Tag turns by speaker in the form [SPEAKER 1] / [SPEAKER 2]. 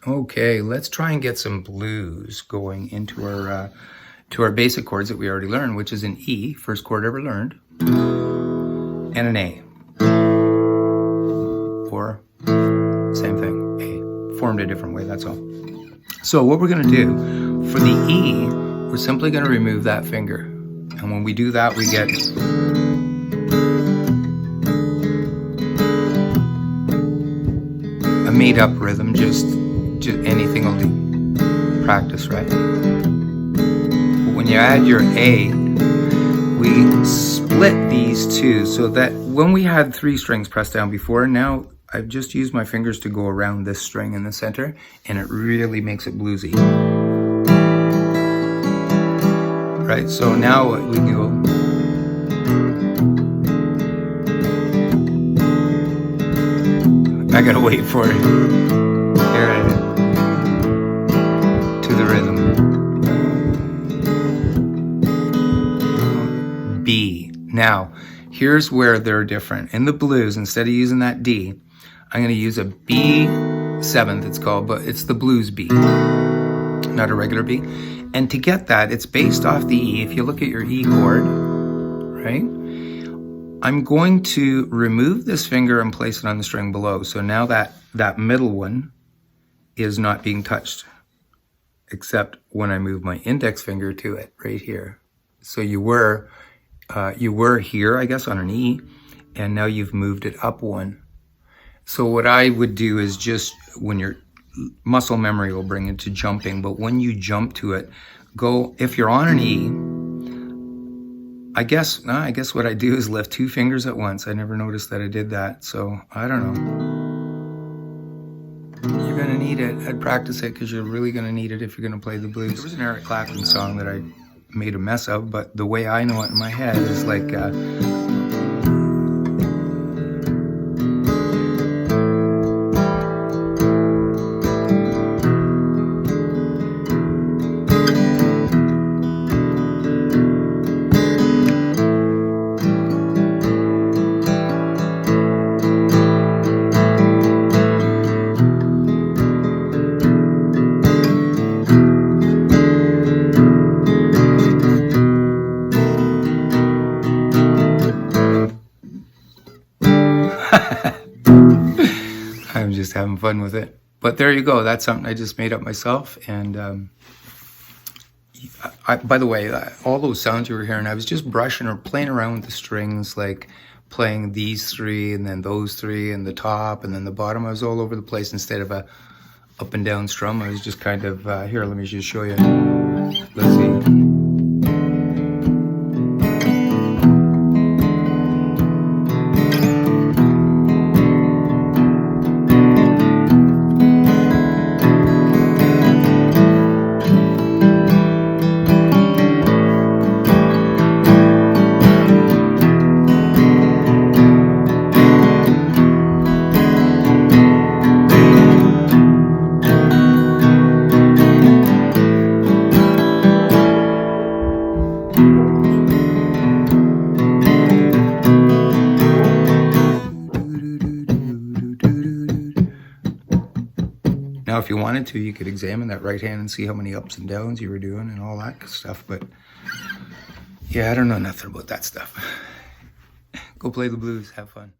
[SPEAKER 1] Okay, let's try and get some blues going into our to our basic chords that we already learned, which is an E, first chord ever learned, and an A, or same thing, A, formed a different way, that's all. So what we're gonna do, for the E, we're simply gonna remove that finger. And when we do that, we get a made up rhythm, just anything will do. Practice, right? But when you add your A, we split these two so that when we had 3 strings pressed down before, now I've just used my fingers to go around this string in the center, and it really makes it bluesy. Right, so now we can go. I gotta wait for it. Here it is. To the rhythm. B. Now, here's where they're different. In the blues, instead of using that D, I'm gonna use a B seventh, it's called, but it's the blues B, not a regular B. And to get that, it's based off the E. If you look at your E chord, right? I'm going to remove this finger and place it on the string below. So now that middle one is not being touched, except when I move my index finger to it right here. So you were here, I guess, on an E, and now you've moved it up one. So what I would do is just, when your muscle memory will bring it to jumping, but when you jump to it, go, if you're on an E, I guess what I do is lift 2 fingers at once. I never noticed that I did that, so I don't know. You're gonna need it. I'd practice it because you're really gonna need it if you're gonna play the blues. There was an Eric Clapton song that I made a mess of, but the way I know it in my head is like, I'm just having fun with it. But there you go. That's something I just made up myself. And by the way, all those sounds you were hearing, I was just brushing or playing around with the strings, like playing these 3 and then those 3 and the top and then the bottom. I was all over the place instead of a up and down strum. I was just kind of, here, let me just show you. Let's see. Now, if you wanted to, you could examine that right hand and see how many ups and downs you were doing and all that stuff. But yeah, I don't know nothing about that stuff. Go play the blues. Have fun.